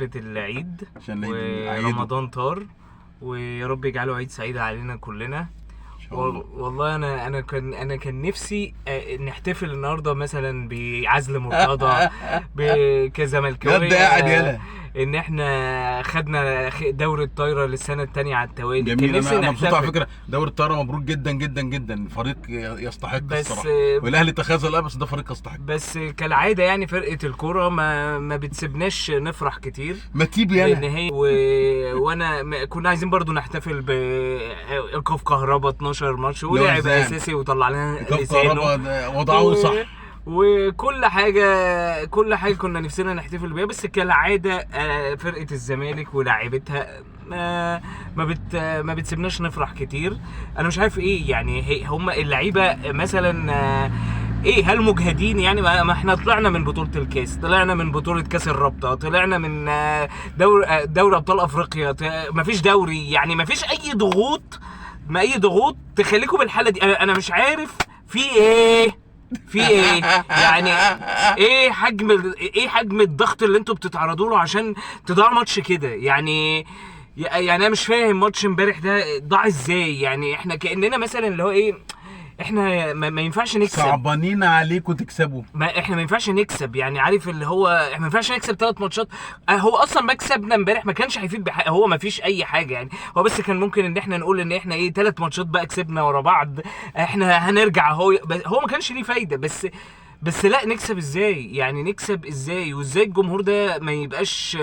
بمناسبة العيد عشان ورمضان طار، ويا رب يجعله عيد سعيد علينا كلنا. والله انا كان نفسي نحتفل النهارده مثلا بعزل مرتضى كزملكاويه بجد قاعد يلا ان احنا خدنا دوري الطايره للسنه الثانيه على التوالي. جميل. انا مبسوط على فكره، دوري الطايره مبروك جدا جدا جدا، فريق يستحق الصراحه، والاهلي تخاذل بس ده فريق يستحق. بس كالعاده يعني فرقه الكوره ما بتسيبناش نفرح كتير، ما تيجي يلا النهائي وانا كنا عايزين برضو نحتفل بايقاف كهربا 12 ماتش ولعب اساسي وطلع لنا لسانه وضعه صح، وكل حاجه كنا نفسنا نحتفل بيها. بس كالعاده فرقه الزمالك ولاعيبتها ما بتسيبناش نفرح كتير. انا مش عارف ايه يعني هم اللعيبه مثلا ايه، هل مجهدين يعني؟ ما احنا طلعنا من بطوله الكاس، طلعنا من بطوله كاس الرابطه، طلعنا من دوري ابطال افريقيا، مفيش دوري يعني، مفيش اي ضغوط، ما اي ضغوط تخليكم بالحاله دي. انا مش عارف في ايه يعني، ايه حجم الضغط اللي انتوا بتتعرضوا له عشان تضيعوا ماتش كده يعني انا مش فاهم ماتش امبارح ده ضاع ازاي يعني. احنا كاننا مثلا اللي هو ايه، احنا ما ينفعش نكسب، صعبانين عليكم تكسبوا، احنا ما ينفعش نكسب يعني، عارف اللي هو احنا ما ينفعش نكسب 3 ماتشات. هو اصلا مكسبنا امبارح ما كانش هيفيد بحاجه، هو ما فيش اي حاجه يعني، هو بس كان ممكن ان احنا نقول ان احنا ايه 3 ماتشات بقى كسبنا ورا بعض احنا هنرجع، هو ما كانش ليه فايده. بس لا، نكسب ازاي يعني؟ نكسب ازاي؟ وازاي الجمهور ده ما يبقاش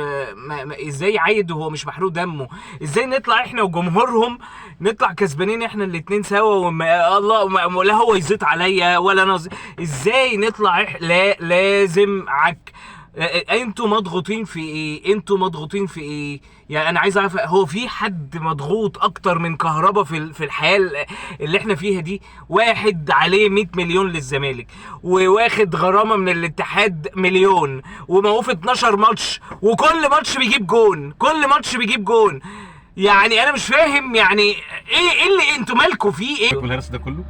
ازاي عايد وهو مش محروق دمه؟ ازاي نطلع احنا وجمهورهم نطلع كسبانين احنا الاتنين سوا الله، لا هو يزيط عليا ولا انا ازاي نطلع لا لازم انتوا مضغوطين في ايه؟ يعني انا عايز اعرف، هو في حد مضغوط اكتر من كهربا في الحياه اللي احنا فيها دي؟ واحد عليه 100 مليون للزمالك، وواخد غرامه من الاتحاد مليون، وموقوف 12 ماتش، وكل ماتش بيجيب جون، يعني انا مش فاهم يعني ايه اللي انتوا مالكوا فيه ايه؟ الهرس ده كله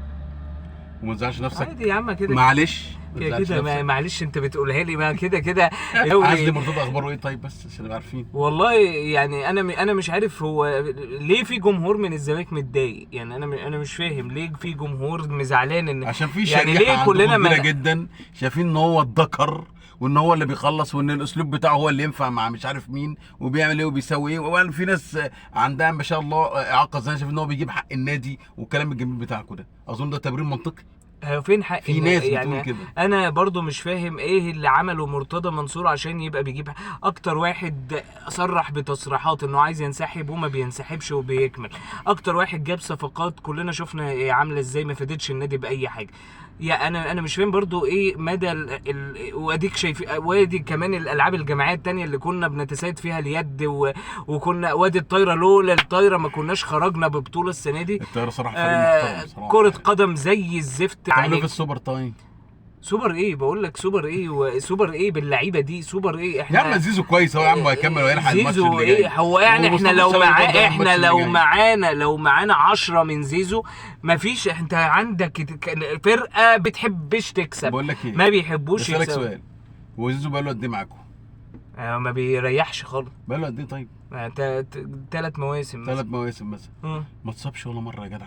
وما تزعلش نفسك عادي يا عم كده، معلش كده معلش انت بتقولها لي ما كده عزلي مرتضى اخباره ايه طيب؟ بس عشان نبقى عارفين. والله يعني انا مش عارف هو ليه في جمهور من الزمالك متضايق يعني، انا مش فاهم ليه في جمهور مزعلان ان عشان في يعني ليه كلنا كبيره جدا شايفين ان هو الذكر وان هو اللي بيخلص وان الاسلوب بتاعه هو اللي ينفع مع مش عارف مين وبيعمل ايه وبيسوي ايه، وقال في ناس عندها ما شاء الله اعاقه زي شايف ان هو بيجيب حق النادي والكلام الجميل بتاعكم ده. اظن ده تبرير منطقي. فين حق في ناس يعني بتقول كده. انا برضو مش فاهم ايه اللي عمله مرتضى منصور عشان يبقى بيجيب اكتر واحد صرح بتصريحات انه عايز ينسحب وما بينسحبش وبيكمل، اكتر واحد جاب صفقات كلنا شفنا عامله ازاي ما فادتش النادي باي حاجه. يا انا مش فاهم برضو ايه مدى واديك شايف وادي كمان الالعاب الجماعيه التانية اللي كنا بنتسايد فيها اليد وكنا وادي الطايره، لولا الطايره ما كناش خرجنا ببطوله السنه دي. الطايره صراحه فريق محترم صراحه، كره قدم زي الزفت عليك. في السوبر طيب سوبر ايه؟ بقول لك سوبر ايه وسوبر ايه باللعيبه دي؟ سوبر ايه؟ احنا يا عم زيزو كويس اهو يا عم، هيكمل ويلحق الماتش اللي جاي. هو يعني احنا لو معانا 10 من زيزو مفيش، انت عندك فرقه بتحبش تكسب، بقول لك ايه، ما بيحبوش يكسبوا. اسالك سؤال، هو زيزو بقى له قد ايه معاكم؟ ما بيريحش خالص. بقى له قد ايه طيب؟ 3 مواسم مثلا. 3 مواسم مثلا. ما اتصابش ولا مره يا جدع.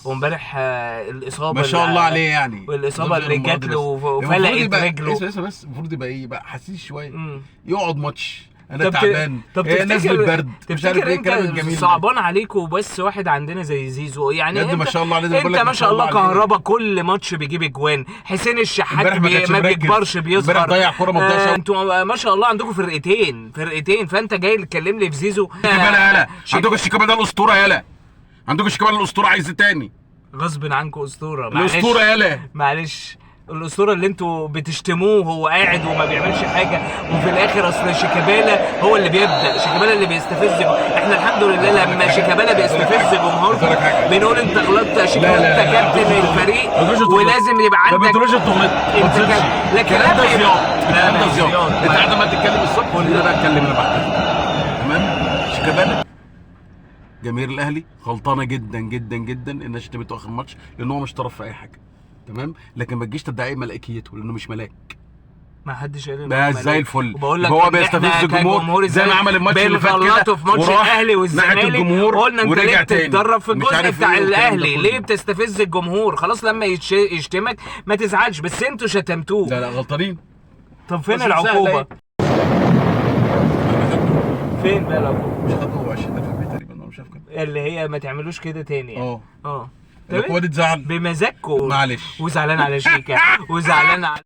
امبارح الاصابه ما شاء الله عليه يعني، والاصابه اللي جات له وفلقت رجله. بس المفروض يبقى ايه بقى، حسيس شويه، يقعد ماتش انا تعبان، طب نازل برد مش عارف ايه الكلام الجميل صعبان عليكم. بس واحد عندنا زي زيزو يعني انت ما شاء الله عليه، انت ما شاء الله كهربا كل ماتش بيجيب اجوان، حسين الشحات ما بيكبرش بيصغر، امبارح ضيع كوره ما ضيعش. انتوا ما شاء الله عندكم فرقتين فانت جاي تكلمني في زيزو؟ شيكابالا يالا، عندكم الشيكابالا ده الاسطوره يالا، عندكم شيكابالا الاسطوره، عايز ايه تاني؟ غصب عنكم اسطوره، الاسطوره يالا، معلش الاسطوره اللي انتوا بتشتموه هو قاعد وما بيعملش حاجه، وفي الاخر اصل شيكابالا هو اللي بيبدا، شيكابالا اللي بيستفز. احنا الحمد لله لما شيكابالا بيستفز جمهور بنقول انت غلطت يا شيكابالا، انت كابتن الفريق ولازم يبقى عندك. ما بتقولش تغلط، لكن الكلام ده زياط، الكلام ده زياط. انت قاعد ما تتكلم الصبح كل ده بقى اتكلم انا بعد. تمام. شيكابالا جماهير الاهلي غلطانه جدا جدا جدا انها شتمته اخر ماتش، لان هو مش طرف في اي حاجه. تمام. لكن ما تجيش تدعي ملائكيته لانه مش ملاك. ما حدش قال بقى زي الفل. وبقول لك هو بيستفز الجمهور زي ما عمل الماتش اللي فات كده في ماتش الاهلي والزمالك. قلنا انت ليه بتتدرب في الجزء بتاع الاهلي؟ ليه بتستفز الجمهور؟ خلاص لما يشتمك ما تزعلش، بس انتوا شتمتوه. لا غلطانين. طب فين العقوبه؟ فين بقى العقوبه؟ مش خدوا 20,000 جنيه تقريبا، مش عارف كام، اللي هي ما تعملوش كده تاني يعني. العقوبه دي تزعل بمزاجكم. معلش. وزعلان على شيكا وزعلان على